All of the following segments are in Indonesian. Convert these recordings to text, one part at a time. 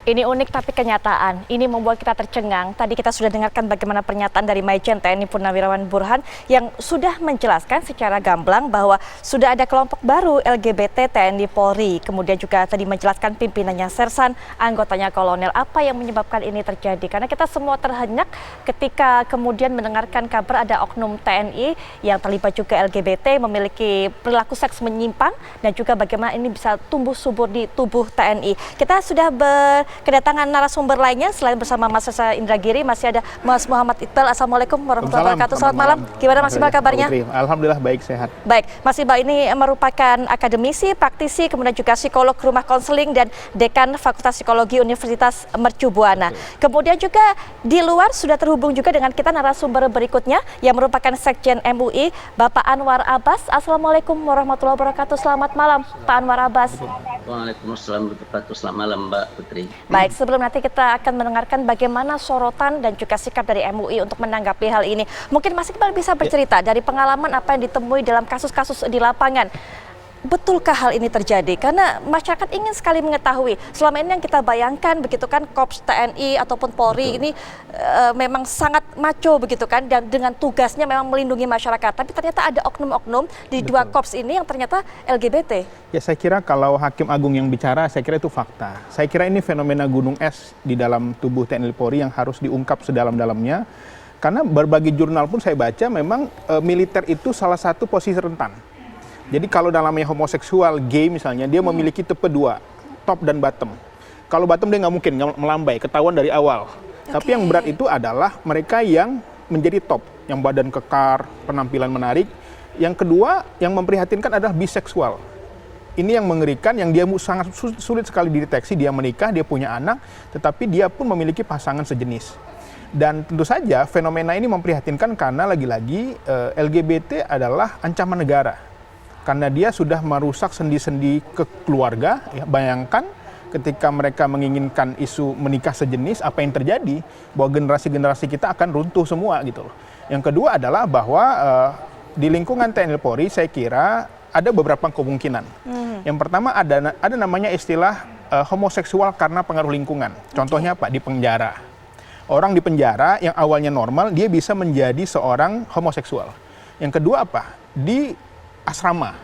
Ini unik tapi kenyataan. Ini membuat kita tercengang. Tadi kita sudah dengarkan bagaimana pernyataan dari Maijen TNI Purnawirawan Burhan yang sudah menjelaskan secara gamblang bahwa sudah ada kelompok baru LGBT TNI Polri. Kemudian juga tadi menjelaskan pimpinannya Sersan, anggotanya Kolonel. Apa yang menyebabkan ini terjadi? Karena kita semua terhenyak ketika kemudian mendengarkan kabar ada oknum TNI yang terlibat juga LGBT, memiliki perilaku seks menyimpang, dan juga bagaimana ini bisa tumbuh subur di tubuh TNI. Kita sudah kedatangan narasumber lainnya selain bersama Mas Reza Indragiri, masih ada Mas Muhammad Iqbal. Assalamualaikum warahmatullahi wabarakatuh. Selamat malam. Gimana Mas Iqbal kabarnya? Alhamdulillah baik, sehat. Baik, Mas Iqbal ini merupakan akademisi, praktisi, kemudian juga psikolog rumah konseling dan dekan Fakultas Psikologi Universitas Mercu Buana. Kemudian juga di luar sudah terhubung juga dengan kita narasumber berikutnya yang merupakan Sekjen MUI, Bapak Anwar Abbas. Assalamualaikum warahmatullahi wabarakatuh. Selamat malam, Pak Anwar Abbas. Waalaikumsalam warahmatullahi wabarakatuh. Selamat malam, Mbak Putri. Baik, sebelum nanti kita akan mendengarkan bagaimana sorotan dan juga sikap dari MUI untuk menanggapi hal ini. Mungkin Mas Iqbal bisa bercerita dari pengalaman apa yang ditemui dalam kasus-kasus di lapangan. Betulkah hal ini terjadi? Karena masyarakat ingin sekali mengetahui. Selama ini yang kita bayangkan begitu kan, Korps TNI ataupun Polri ini memang sangat maco begitu kan, dan dengan tugasnya memang melindungi masyarakat. Tapi ternyata ada oknum-oknum di dua korps ini yang ternyata LGBT. Ya, saya kira kalau Hakim Agung yang bicara, saya kira itu fakta. Saya kira ini fenomena gunung es di dalam tubuh TNI Polri yang harus diungkap sedalam-dalamnya. Karena berbagai jurnal pun saya baca memang militer itu salah satu posisi rentan. Jadi kalau dalamnya homoseksual, gay misalnya, dia memiliki tipe dua, top dan bottom. Kalau bottom dia nggak mungkin melambai, ketahuan dari awal. Tapi yang berat itu adalah mereka yang menjadi top, yang badan kekar, penampilan menarik. Yang kedua, yang memprihatinkan adalah biseksual. Ini yang mengerikan, yang dia sangat sulit sekali dideteksi. Dia menikah, dia punya anak, tetapi dia pun memiliki pasangan sejenis. Dan tentu saja fenomena ini memprihatinkan karena lagi-lagi LGBT adalah ancaman negara. Karena dia sudah merusak sendi-sendi ke keluarga. Ya, bayangkan ketika mereka menginginkan isu menikah sejenis, apa yang terjadi? Bahwa generasi-generasi kita akan runtuh semua gitu loh. Yang kedua adalah bahwa di lingkungan TNI Polri saya kira ada beberapa kemungkinan. Yang pertama ada namanya istilah homoseksual karena pengaruh lingkungan. Contohnya apa? Di penjara. Orang di penjara yang awalnya normal, dia bisa menjadi seorang homoseksual. Yang kedua apa? Di asrama,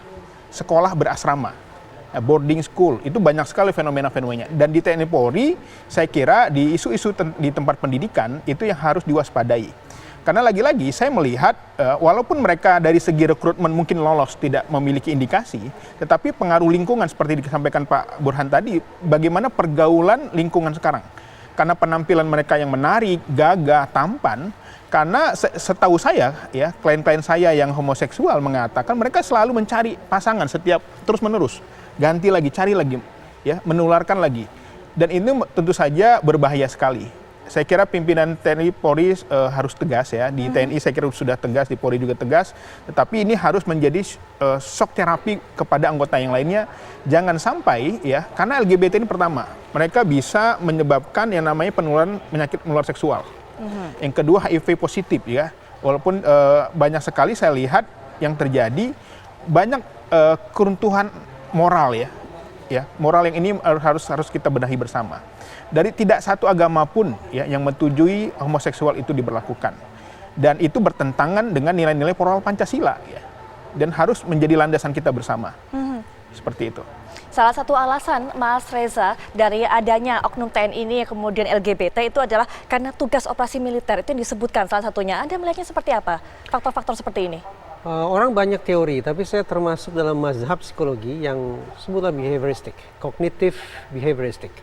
sekolah berasrama, boarding school, itu banyak sekali fenomena-fenomenanya. Dan di TNI Polri, saya kira di isu-isu di tempat pendidikan, itu yang harus diwaspadai. Karena lagi-lagi saya melihat, walaupun mereka dari segi rekrutmen mungkin lolos, tidak memiliki indikasi, tetapi pengaruh lingkungan seperti disampaikan Pak Burhan tadi, bagaimana pergaulan lingkungan sekarang. Karena penampilan mereka yang menarik, gagah, tampan. Karena setahu saya, ya, klien-klien saya yang homoseksual mengatakan mereka selalu mencari pasangan setiap terus-menerus, ganti lagi, cari lagi, ya, menularkan lagi. Dan ini tentu saja berbahaya sekali. Saya kira pimpinan TNI Polri harus tegas, ya. Di TNI saya kira sudah tegas, di Polri juga tegas. Tetapi ini harus menjadi shock terapi kepada anggota yang lainnya. Jangan sampai, ya, karena LGBT ini pertama, mereka bisa menyebabkan yang namanya penularan penyakit menular seksual. Yang kedua HIV positif, ya, walaupun banyak sekali saya lihat yang terjadi banyak keruntuhan moral, ya, moral yang ini harus kita benahi bersama. Dari tidak satu agama pun, ya, yang menyetujui homoseksual itu diberlakukan, dan itu bertentangan dengan nilai-nilai moral Pancasila, ya, dan harus menjadi landasan kita bersama. Seperti itu. Salah satu alasan Mas Reza dari adanya oknum TNI ini yang kemudian LGBT itu adalah karena tugas operasi militer, itu yang disebutkan salah satunya. Anda melihatnya seperti apa faktor-faktor seperti ini? Orang banyak teori, tapi saya termasuk dalam mazhab psikologi yang sebutlah behavioristik, kognitif behavioristik.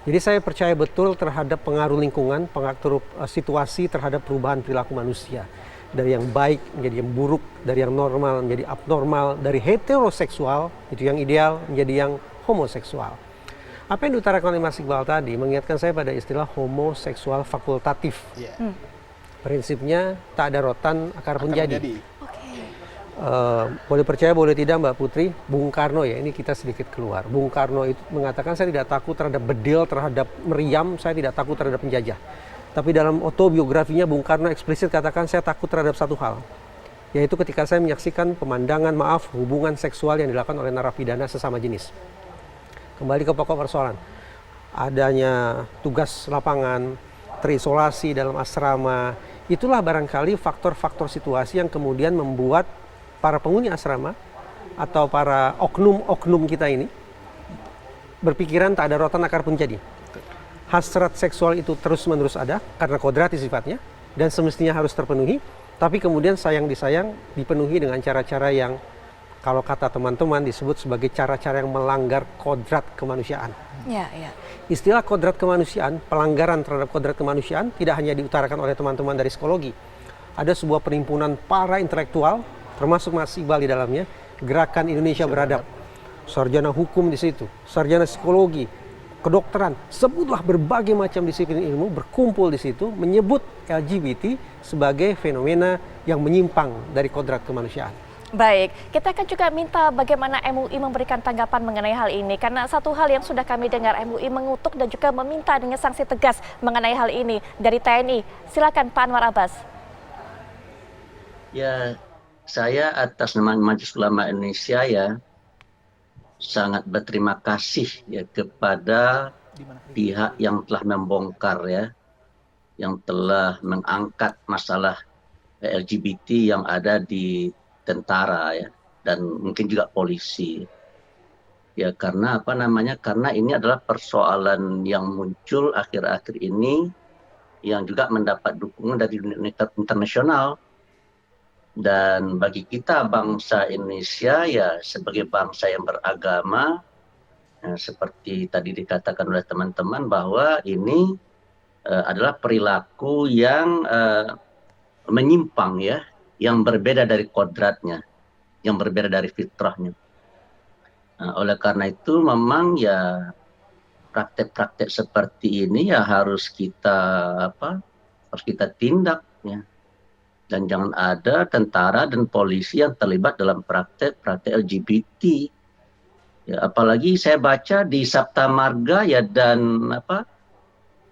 Jadi saya percaya betul terhadap pengaruh lingkungan, pengaruh situasi terhadap perubahan perilaku manusia. Dari yang baik menjadi yang buruk, dari yang normal menjadi abnormal, dari heteroseksual, itu yang ideal, menjadi yang homoseksual. Apa yang diutarakan oleh Mas Iqbal tadi mengingatkan saya pada istilah homoseksual fakultatif. Prinsipnya tak ada rotan, akar pun jadi. Boleh percaya, boleh tidak Mbak Putri, Bung Karno, ya, ini kita sedikit keluar. Bung Karno itu mengatakan saya tidak takut terhadap bedil, terhadap meriam, saya tidak takut terhadap penjajah. Tapi dalam autobiografinya Bung Karno eksplisit katakan saya takut terhadap satu hal, yaitu ketika saya menyaksikan pemandangan hubungan seksual yang dilakukan oleh narapidana sesama jenis. Kembali ke pokok persoalan. adanya tugas lapangan, terisolasi dalam asrama, itulah barangkali faktor-faktor situasi yang kemudian membuat para penghuni asrama atau para oknum-oknum kita ini berpikiran tak ada rotan akar pun jadi. Hasrat seksual itu terus-menerus ada karena kodrati sifatnya dan semestinya harus terpenuhi, tapi kemudian sayang disayang dipenuhi dengan cara-cara yang kalau kata teman-teman disebut sebagai cara-cara yang melanggar kodrat kemanusiaan. Ya, ya. Istilah kodrat kemanusiaan, pelanggaran terhadap kodrat kemanusiaan tidak hanya diutarakan oleh teman-teman dari psikologi. Ada sebuah perhimpunan para intelektual, termasuk Mas Iqbal di dalamnya, Gerakan Indonesia Beradab. Sarjana hukum di situ, sarjana psikologi, kedokteran, sebutlah berbagai macam disiplin ilmu berkumpul di situ menyebut LGBT sebagai fenomena yang menyimpang dari kodrat kemanusiaan. Baik, kita akan juga minta bagaimana MUI memberikan tanggapan mengenai hal ini. Karena satu hal yang sudah kami dengar, MUI mengutuk dan juga meminta dengan sanksi tegas mengenai hal ini dari TNI. Silakan Pak Anwar Abbas. Ya, saya atas nama Majelis Ulama Indonesia ya sangat berterima kasih ya kepada pihak yang telah membongkar ya, yang telah mengangkat masalah LGBT yang ada di tentara ya dan mungkin juga polisi. Ya karena apa namanya? Karena ini adalah persoalan yang muncul akhir-akhir ini yang juga mendapat dukungan dari dunia internasional. Dan bagi kita bangsa Indonesia ya sebagai bangsa yang beragama ya, seperti tadi dikatakan oleh teman-teman bahwa ini adalah perilaku yang menyimpang ya, yang berbeda dari kodratnya, yang berbeda dari fitrahnya. Nah, oleh karena itu memang ya praktek-praktek seperti ini ya harus kita tindak ya. Dan jangan ada tentara dan polisi yang terlibat dalam praktek-praktek LGBT. Ya, apalagi saya baca di Sabta Marga ya dan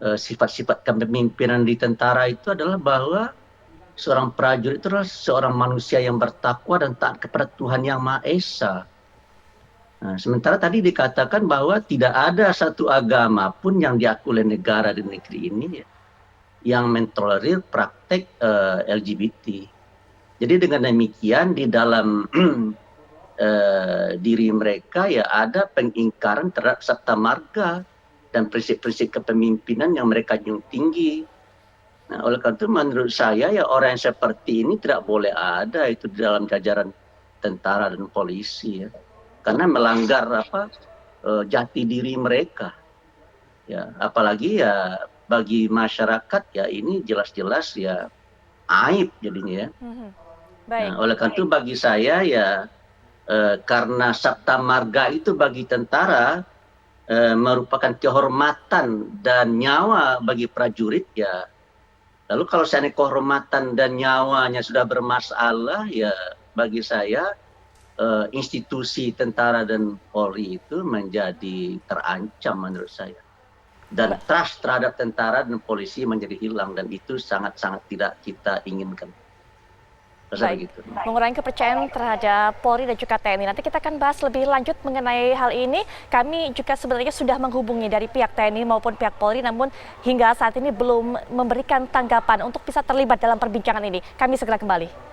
sifat-sifat kepemimpinan di tentara itu adalah bahwa seorang prajurit itu adalah seorang manusia yang bertakwa dan taat kepada Tuhan Yang Maha Esa. Nah, sementara tadi dikatakan bahwa tidak ada satu agama pun yang diakui oleh negara di negeri ini ya, yang mentolerir praktek LGBT. Jadi dengan demikian di dalam diri mereka ya ada pengingkaran terhadap Sabta Marga dan prinsip-prinsip kepemimpinan yang mereka junjung tinggi. Nah, oleh karena itu menurut saya ya orang yang seperti ini tidak boleh ada itu di dalam jajaran tentara dan polisi ya. Karena melanggar jati diri mereka. Ya, apalagi ya bagi masyarakat ya ini jelas-jelas ya aib jadinya ya. Baik. Nah, oleh karena itu bagi saya ya karena Sabta Marga itu bagi tentara merupakan kehormatan dan nyawa bagi prajurit ya. Lalu kalau seandainya kehormatan dan nyawanya sudah bermasalah ya bagi saya institusi tentara dan Polri itu menjadi terancam menurut saya. Dan trust terhadap tentara dan polisi menjadi hilang dan itu sangat-sangat tidak kita inginkan. Baik, mengurangi kepercayaan terhadap Polri dan juga TNI. Nanti kita akan bahas lebih lanjut mengenai hal ini. Kami juga sebenarnya sudah menghubungi dari pihak TNI maupun pihak Polri, namun hingga saat ini belum memberikan tanggapan untuk bisa terlibat dalam perbincangan ini. Kami segera kembali.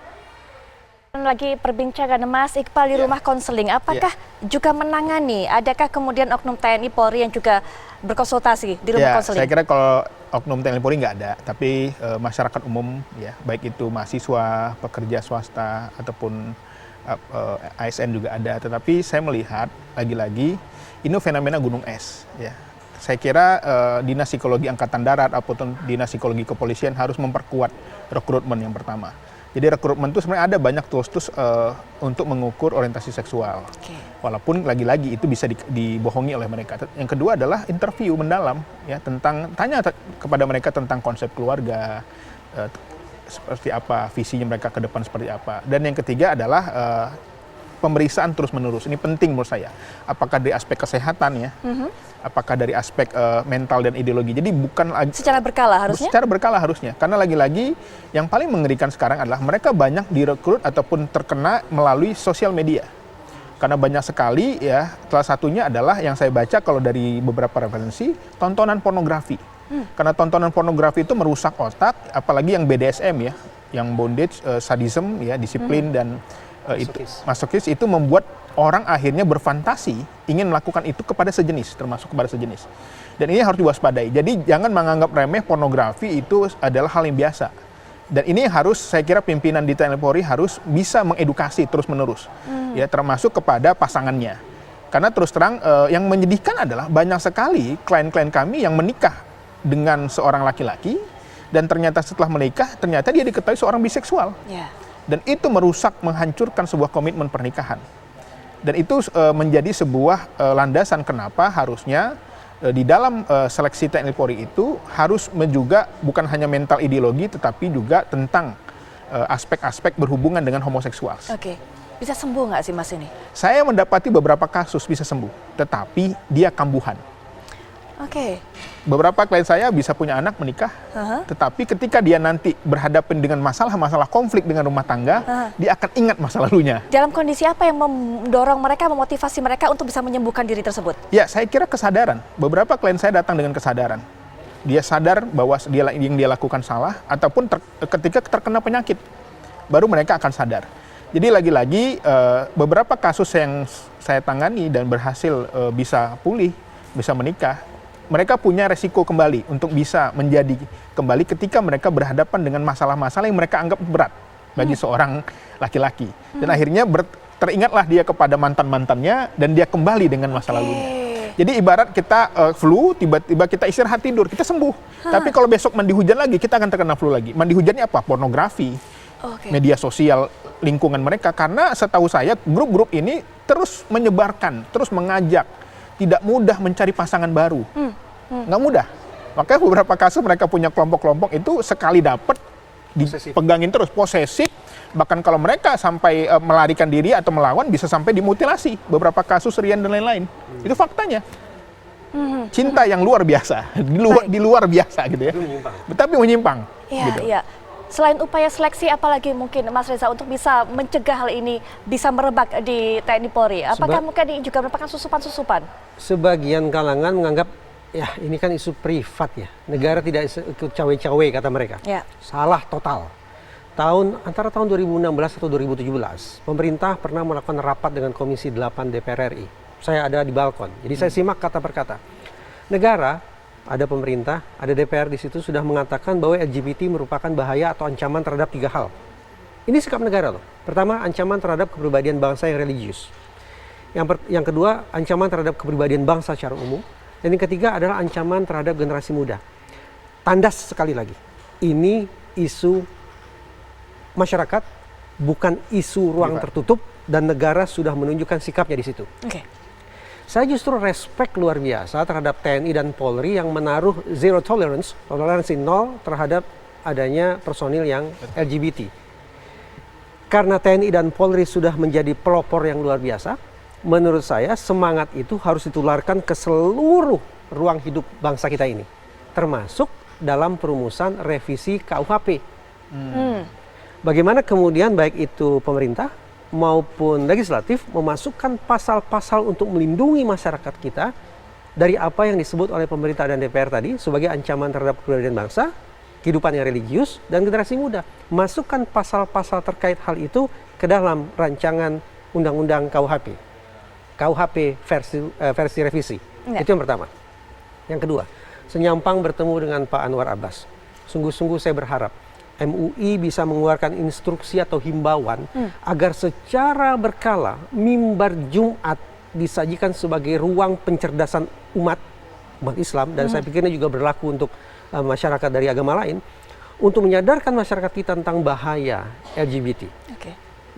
Lagi perbincangan Mas Iqbal di rumah konseling, apakah juga menangani? Adakah kemudian oknum TNI Polri yang juga berkonsultasi di rumah konseling? Saya kira kalau oknum TNI Polri nggak ada, tapi masyarakat umum ya, baik itu mahasiswa, pekerja swasta ataupun ASN juga ada. Tetapi saya melihat lagi-lagi ini fenomena gunung es ya. Saya kira Dinas Psikologi Angkatan Darat ataupun Dinas Psikologi Kepolisian harus memperkuat rekrutmen yang pertama. Jadi rekrutmen itu sebenarnya ada banyak tools untuk mengukur orientasi seksual. Walaupun lagi-lagi itu bisa dibohongi oleh mereka. Yang kedua adalah interview mendalam ya tanya kepada mereka tentang konsep keluarga, seperti apa visinya mereka ke depan seperti apa. Dan yang ketiga adalah pemeriksaan terus-menerus. Ini penting menurut saya. Apakah dari aspek kesehatan ya, apakah dari aspek mental dan ideologi. Jadi bukan lagi secara berkala harusnya? Secara berkala harusnya. Karena lagi-lagi yang paling mengerikan sekarang adalah mereka banyak direkrut ataupun terkena melalui sosial media. Karena banyak sekali ya, salah satunya adalah yang saya baca kalau dari beberapa referensi, tontonan pornografi. Karena tontonan pornografi itu merusak otak, apalagi yang BDSM ya, yang bondage, sadism ya, disiplin dan masokis itu membuat orang akhirnya berfantasi ingin melakukan itu kepada sejenis, termasuk kepada sejenis. Dan ini harus diwaspadai. Jadi jangan menganggap remeh pornografi itu adalah hal yang biasa. Dan ini harus, saya kira pimpinan di TNI Polri harus bisa mengedukasi terus-menerus, ya, termasuk kepada pasangannya. Karena terus terang yang menyedihkan adalah banyak sekali klien-klien kami yang menikah dengan seorang laki-laki dan ternyata setelah menikah ternyata dia diketahui seorang biseksual. Yeah. Dan itu merusak, menghancurkan sebuah komitmen pernikahan. Dan itu menjadi sebuah landasan kenapa harusnya di dalam seleksi TNI Polri itu harus juga bukan hanya mental ideologi tetapi juga tentang aspek-aspek berhubungan dengan homoseksual. Oke. Bisa sembuh nggak sih Mas ini? Saya mendapati beberapa kasus bisa sembuh, tetapi dia kambuhan. Oke. Beberapa klien saya bisa punya anak menikah, tetapi ketika dia nanti berhadapan dengan masalah-masalah konflik dengan rumah tangga, dia akan ingat masa lalunya. Dalam kondisi apa yang mendorong mereka, memotivasi mereka untuk bisa menyembuhkan diri tersebut? Ya, saya kira kesadaran. Beberapa klien saya datang dengan kesadaran. Dia sadar bahwa yang dia lakukan salah, ataupun ketika terkena penyakit, baru mereka akan sadar. Jadi lagi-lagi beberapa kasus yang saya tangani dan berhasil bisa pulih, bisa menikah, mereka punya resiko kembali untuk bisa menjadi kembali ketika mereka berhadapan dengan masalah-masalah yang mereka anggap berat bagi seorang laki-laki. Dan akhirnya teringatlah dia kepada mantan-mantannya dan dia kembali dengan masa lalunya. Jadi ibarat kita flu, tiba-tiba kita istirahat tidur, kita sembuh. Tapi kalau besok mandi hujan lagi, kita akan terkena flu lagi. Mandi hujannya apa? Pornografi, media sosial, lingkungan mereka. Karena setahu saya grup-grup ini terus menyebarkan, terus mengajak, tidak mudah mencari pasangan baru. Nggak mudah. Makanya beberapa kasus mereka punya kelompok-kelompok itu sekali dapat dipegangin terus, posesif. Bahkan kalau mereka sampai melarikan diri atau melawan bisa sampai dimutilasi. Beberapa kasus Rian dan lain-lain. Itu faktanya. Cinta yang luar biasa, di luar biasa gitu ya. Tapi menyimpang. Iya, gitu. iya. Selain upaya seleksi, apalagi mungkin Mas Reza untuk bisa mencegah hal ini bisa merebak di TNI Polri? Apakah mungkin ini juga merupakan susupan-susupan? Sebagian kalangan menganggap, ya ini kan isu privat ya. Negara tidak ikut cawe-cawe kata mereka. Ya. Salah total. Antara tahun 2016 atau 2017, pemerintah pernah melakukan rapat dengan Komisi 8 DPR RI. Saya ada di balkon, jadi saya simak kata per kata. Negara, ada pemerintah, ada DPR di situ sudah mengatakan bahwa LGBT merupakan bahaya atau ancaman terhadap 3 hal. Ini sikap negara loh. Pertama, ancaman terhadap kepribadian bangsa yang religius. Yang kedua, ancaman terhadap kepribadian bangsa secara umum. Dan yang ketiga adalah ancaman terhadap generasi muda. Tandas sekali lagi. Ini isu masyarakat, bukan isu ruang tertutup, dan negara sudah menunjukkan sikapnya di situ. Saya justru respect luar biasa terhadap TNI dan Polri yang menaruh zero tolerance, toleransi nol terhadap adanya personil yang LGBT. Karena TNI dan Polri sudah menjadi pelopor yang luar biasa, menurut saya semangat itu harus ditularkan ke seluruh ruang hidup bangsa kita ini. Termasuk dalam perumusan revisi KUHP. Bagaimana kemudian baik itu pemerintah maupun legislatif memasukkan pasal-pasal untuk melindungi masyarakat kita dari apa yang disebut oleh pemerintah dan DPR tadi sebagai ancaman terhadap kepribadian bangsa, kehidupan yang religius, dan generasi muda. Masukkan pasal-pasal terkait hal itu ke dalam rancangan undang-undang KUHP. KUHP versi revisi. Itu yang pertama. Yang kedua, senyampang bertemu dengan Pak Anwar Abbas. Sungguh-sungguh saya berharap MUI bisa mengeluarkan instruksi atau himbauan agar secara berkala mimbar Jumat disajikan sebagai ruang pencerdasan umat Islam, dan saya pikir ini juga berlaku untuk masyarakat dari agama lain, untuk menyadarkan masyarakat kita tentang bahaya LGBT.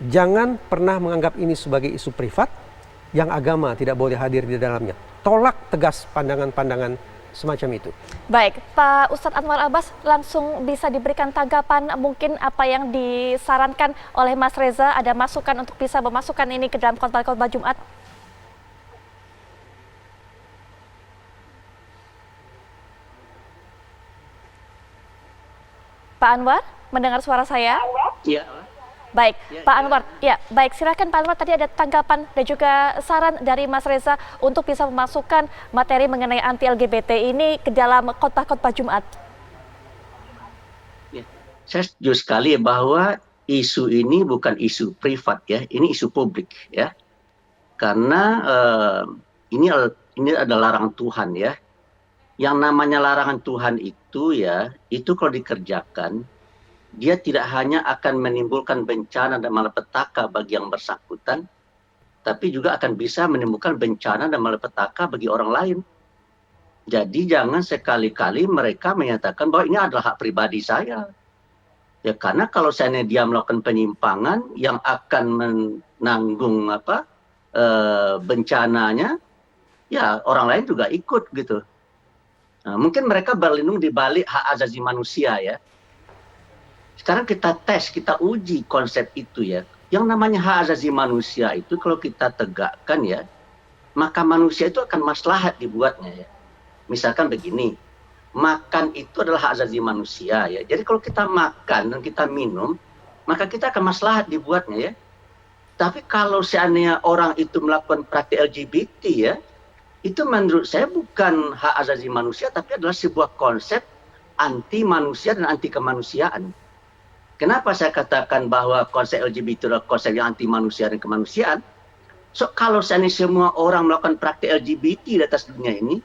Jangan pernah menganggap ini sebagai isu privat yang agama tidak boleh hadir di dalamnya. Tolak tegas pandangan-pandangan semacam itu. Baik, Pak Ustadz Anwar Abbas, langsung bisa diberikan tanggapan mungkin apa yang disarankan oleh Mas Reza, ada masukan untuk bisa memasukkan ini ke dalam khotbah-khotbah Jumat? Pak Anwar, mendengar suara saya? Iya. Baik, Pak Anwar. Ya, baik. Silakan Pak Anwar. Tadi ada tanggapan dan juga saran dari Mas Reza untuk bisa memasukkan materi mengenai anti LGBT ini ke dalam khotbah-khotbah Jumat. Ya, saya setuju sekali bahwa isu ini bukan isu privat ya, ini isu publik ya. Karena ini adalah larangan Tuhan ya. Yang namanya larangan Tuhan itu ya, itu kalau dikerjakan, dia tidak hanya akan menimbulkan bencana dan malapetaka bagi yang bersangkutan, tapi juga akan bisa menimbulkan bencana dan malapetaka bagi orang lain. Jadi jangan sekali-kali mereka menyatakan bahwa ini adalah hak pribadi saya. Ya karena kalau seandainya dia melakukan penyimpangan yang akan menanggung bencananya, ya orang lain juga ikut gitu. Nah, mungkin mereka berlindung di balik hak asasi manusia ya. Sekarang kita tes, kita uji konsep itu ya. Yang namanya hak asasi manusia itu kalau kita tegakkan ya, maka manusia itu akan maslahat dibuatnya ya. Misalkan begini, makan itu adalah hak asasi manusia ya. Jadi kalau kita makan dan kita minum, maka kita akan maslahat dibuatnya ya. Tapi kalau seandainya orang itu melakukan praktik LGBT ya, itu menurut saya bukan hak asasi manusia, tapi adalah sebuah konsep anti manusia dan anti kemanusiaan. Kenapa saya katakan bahwa konsep LGBT itu adalah konsep yang anti manusia dan kemanusiaan? So kalau seandainya semua orang melakukan praktik LGBT di atas dunia ini,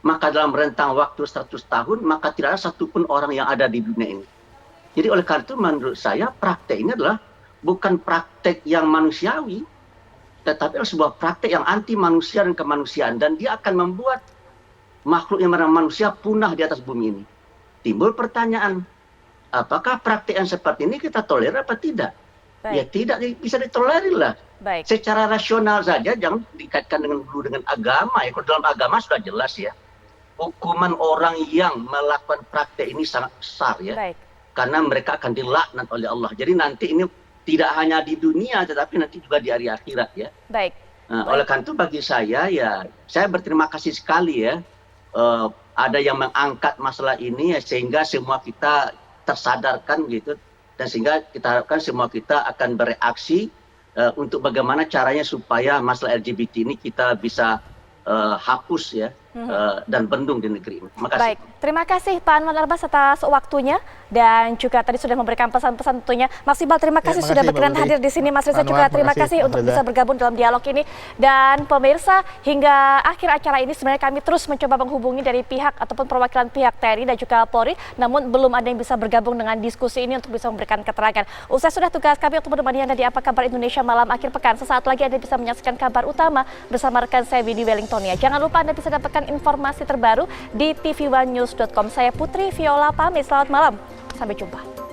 maka dalam rentang waktu 100 tahun, maka tidak ada satupun orang yang ada di dunia ini. Jadi oleh karena itu menurut saya praktik ini adalah bukan praktik yang manusiawi, tetapi adalah sebuah praktik yang anti manusia dan kemanusiaan. Dan dia akan membuat makhluk yang bernama manusia punah di atas bumi ini. Timbul pertanyaan, apakah praktik yang seperti ini kita tolerir apa tidak? Baik. Ya tidak bisa ditolerir lah. Baik. Secara rasional saja, jangan dikaitkan dengan agama. Ya. Kalau dalam agama sudah jelas ya, hukuman orang yang melakukan praktik ini sangat besar ya. Baik. Karena mereka akan dilaknat oleh Allah. Jadi nanti ini tidak hanya di dunia, tetapi nanti juga di hari akhirat ya. Baik. Nah, oleh karena itu bagi saya ya, saya berterima kasih sekali ya. Ada yang mengangkat masalah ini ya, sehingga semua kita tersadarkan gitu. Dan sehingga kita harapkan semua kita akan bereaksi untuk bagaimana caranya supaya masalah LGBT ini kita bisa hapus ya. Dan bendung di negeri ini. Terima kasih. Baik, terima kasih Pak Anwar Abbas atas waktunya dan juga tadi sudah memberikan pesan-pesan tentunya. Mas Iqbal, terima kasih sudah berkenan hadir di sini. Mas Reza juga terima kasih untuk bisa bergabung dalam dialog ini. Dan pemirsa, hingga akhir acara ini sebenarnya kami terus mencoba menghubungi dari pihak ataupun perwakilan pihak TNI dan juga Polri, namun belum ada yang bisa bergabung dengan diskusi ini untuk bisa memberikan keterangan. Usai sudah tugas kami untuk menemani Anda di Apa Kabar Indonesia Malam Akhir Pekan. Sesaat lagi Anda bisa menyaksikan kabar utama bersama rekan saya Windy Wellingtonia. Jangan lupa Anda bisa dapatkan informasi terbaru di tvOneNews.com. Saya Putri Viola pamit, selamat malam, sampai jumpa.